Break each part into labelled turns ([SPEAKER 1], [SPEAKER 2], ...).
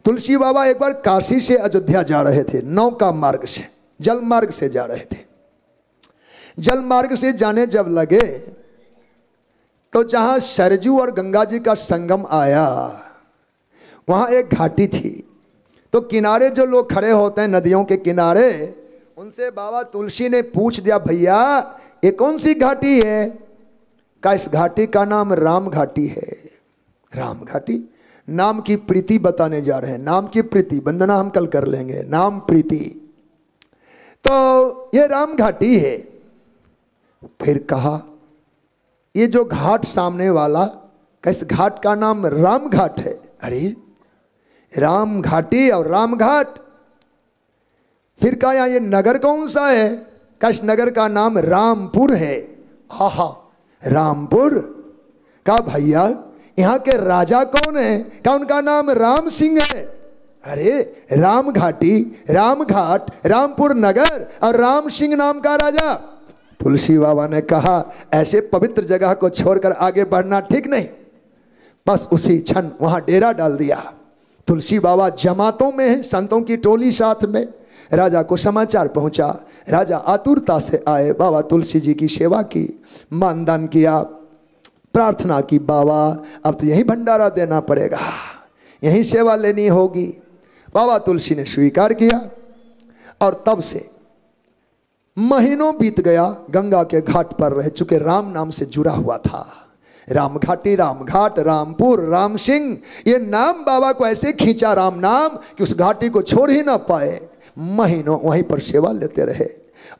[SPEAKER 1] तुलसी बाबा एक बार काशी से अयोध्या जा रहे थे, नौका मार्ग से, जल मार्ग से जा रहे थे। जल मार्ग से जाने जब लगे तो जहां सरजू और गंगा जी का संगम आया वहां एक घाटी थी। तो किनारे जो लोग खड़े होते हैं नदियों के किनारे, उनसे बाबा तुलसी ने पूछ दिया, भैया ये कौन सी घाटी है? का इस घाटी का नाम राम घाटी है। राम घाटी, नाम की प्रीति बताने जा रहे हैं। नाम की प्रीति, वंदना हम कल कर लेंगे, नाम प्रीति। तो ये राम घाटी है। फिर कहा ये जो घाट सामने वाला, इस घाट का नाम राम घाट है। अरे राम घाटी और राम घाट। फिर कहा यहाँ ये नगर कौन सा है? का इस नगर का नाम रामपुर है। आहा, रामपुर। कहा भैया यहाँ के राजा कौन है? का उनका नाम राम सिंह है। अरे राम घाटी, राम घाट, रामपुर नगर और राम सिंह नाम का राजा। तुलसी बाबा ने कहा ऐसे पवित्र जगह को छोड़कर आगे बढ़ना ठीक नहीं। बस उसी क्षण वहां डेरा डाल दिया। तुलसी बाबा जमातों में हैं, संतों की टोली साथ में। राजा को समाचार पहुंचा। राजा आतुरता से आए, बाबा तुलसी जी की सेवा की, मानदान किया, प्रार्थना की, बाबा अब तो यही भंडारा देना पड़ेगा, यही सेवा लेनी होगी। बाबा तुलसी ने स्वीकार किया और तब से महीनों बीत गया। गंगा के घाट पर रह चुके, राम नाम से जुड़ा हुआ था। राम घाटी, राम घाट, रामपुर, राम सिंह, ये नाम बाबा को ऐसे खींचा राम नाम कि उस घाटी को छोड़ ही ना पाए। महीनों वहीं पर सेवा लेते रहे।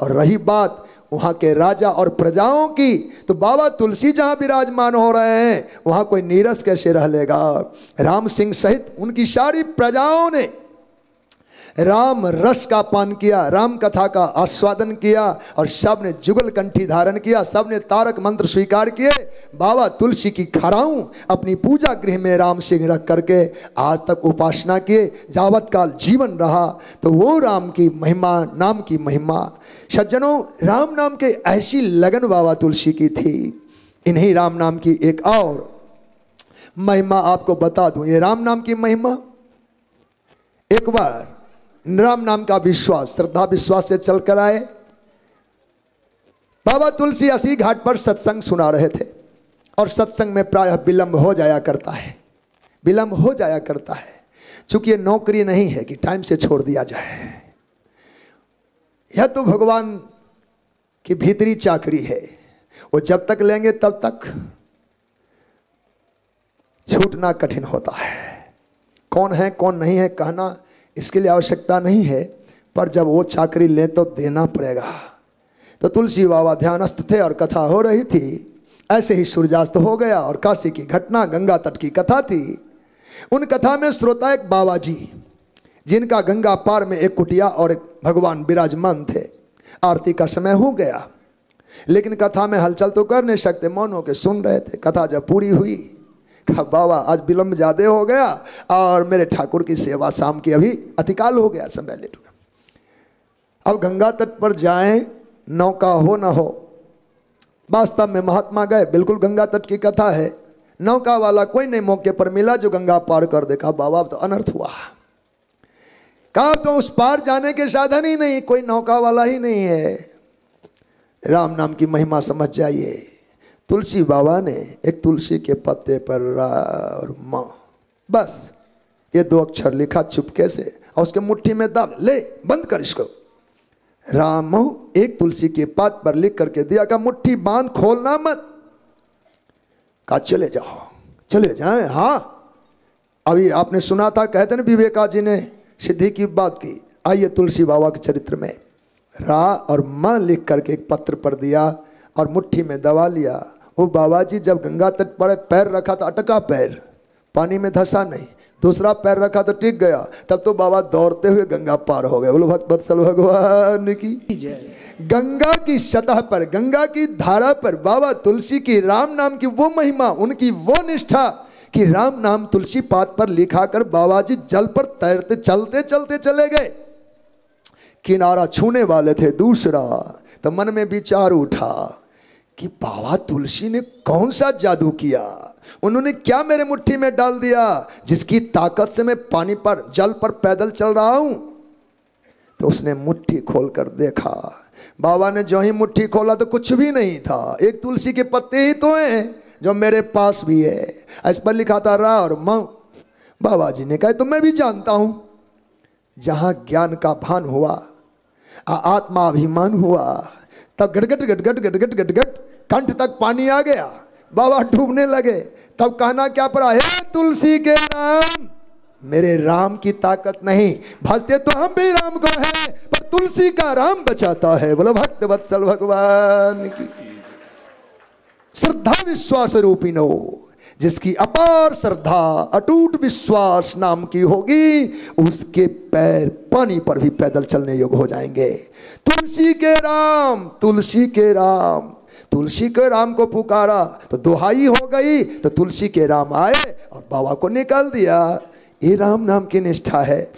[SPEAKER 1] और रही बात वहाँ के राजा और प्रजाओं की, तो बाबा तुलसी जहाँ विराजमान हो रहे हैं वहाँ कोई नीरस कैसे रह लेगा। राम सिंह सहित उनकी सारी प्रजाओं ने राम रस का पान किया, राम कथा का आस्वादन किया और सब ने जुगल कंठी धारण किया, सब ने तारक मंत्र स्वीकार किए। बाबा तुलसी की खड़ाऊं अपनी पूजा गृह में राम सिंह रख करके आज तक उपासना किए, जावत काल जीवन रहा। तो वो राम की महिमा, नाम की महिमा सज्जनों, राम नाम के ऐसी लगन बाबा तुलसी की थी। इन्हीं राम नाम की एक और महिमा आपको बता दूं। ये राम नाम की महिमा, एक बार राम नाम का विश्वास, श्रद्धा विश्वास से चल कर आए। बाबा तुलसी अस्सी घाट पर सत्संग सुना रहे थे और सत्संग में प्रायः विलंब हो जाया करता है, विलंब हो जाया करता है। चूंकि ये नौकरी नहीं है कि टाइम से छोड़ दिया जाए, यह तो भगवान की भीतरी चाकरी है। वो जब तक लेंगे तब तक छूटना कठिन होता है। कौन है कौन नहीं है कहना इसके लिए आवश्यकता नहीं है, पर जब वो चाकरी ले तो देना पड़ेगा। तो तुलसी बाबा ध्यानस्थ थे और कथा हो रही थी। ऐसे ही सूर्यास्त हो गया और काशी की घटना, गंगा तट की कथा थी। उन कथा में श्रोता एक बाबा जी, जिनका गंगा पार में एक कुटिया और एक भगवान विराजमान थे। आरती का समय हो गया, लेकिन कथा में हलचल तो कर नहीं सकते, मौन होकर सुन रहे थे। कथा जब पूरी हुई, कहा बाबा आज विलंब ज़्यादा हो गया और मेरे ठाकुर की सेवा शाम की अभी अतिकाल हो गया, समय लेट हो गया। अब गंगा तट पर जाएं, नौका हो ना हो। वास्तव में महात्मा गए, बिल्कुल गंगा तट की कथा है। नौका वाला कोई नहीं मौके पर मिला जो गंगा पार कर देखा। बाबा तो अनर्थ हुआ। कहा तो उस पार जाने के साधन ही नहीं, कोई नौका वाला ही नहीं है। राम नाम की महिमा समझ जाइए। तुलसी बाबा ने एक तुलसी के पत्ते पर रा और माँ, बस ये दो अक्षर लिखा चुपके से और उसके मुट्ठी में दब, ले बंद कर इसको। राम एक तुलसी के पात पर लिख करके दिया, का मुट्ठी बांध, खोलना मत। कहा चले जाओ, चले जाएं। हाँ, अभी आपने सुना था, कहते ना विवेका जी ने सिद्धि की बात की। आइए तुलसी बाबा के चरित्र में रा और माँ लिख करके एक पत्र पर दिया और मुट्ठी में दबा लिया। वो बाबा जी जब गंगा तट पर पैर रखा तो अटका पैर, पानी में धंसा नहीं। दूसरा पैर रखा तो टिक गया। तब तो बाबा दौड़ते हुए गंगा पार हो गए। बोलो भक्त वत्सल भगवान की जय। गंगा की सतह पर, गंगा की धारा पर बाबा तुलसी की राम नाम की वो महिमा, उनकी वो निष्ठा कि राम नाम तुलसी पात पर लिखा कर बाबा जी जल पर तैरते चलते चलते चले गए। किनारा छूने वाले थे दूसरा, तो मन में विचार उठा कि बाबा तुलसी ने कौन सा जादू किया। उन्होंने क्या मेरे मुट्ठी में डाल दिया जिसकी ताकत से मैं पानी पर जल पर पैदल चल रहा हूं। तो उसने मुट्ठी खोलकर देखा। बाबा ने जो ही मुट्ठी खोला तो कुछ भी नहीं था, एक तुलसी के पत्ते ही तो हैं जो मेरे पास भी है। इस पर लिखा था रा और म। बाबा जी ने कहा तो मैं भी जानता हूं। जहां ज्ञान का भान हुआ, आत्माभिमान हुआ, तब गटगट गटगट गटगट गटगट कंठ तक पानी आ गया। बाबा डूबने लगे। तब कहना क्या पड़ा, हे तुलसी के राम, मेरे राम की ताकत नहीं, भजते तो हम भी राम को है, पर तुलसी का राम बचाता है। बोलो भक्त वत्सल भगवान की। श्रद्धा विश्वास रूपिनो, जिसकी अपार श्रद्धा अटूट विश्वास नाम की होगी, उसके पैर पानी पर भी पैदल चलने योग्य हो जाएंगे। तुलसी के राम, तुलसी के राम, तुलसी के राम को पुकारा तो दुहाई हो गई। तो तुलसी के राम आए और बाबा को निकाल दिया। ये राम नाम की निष्ठा है।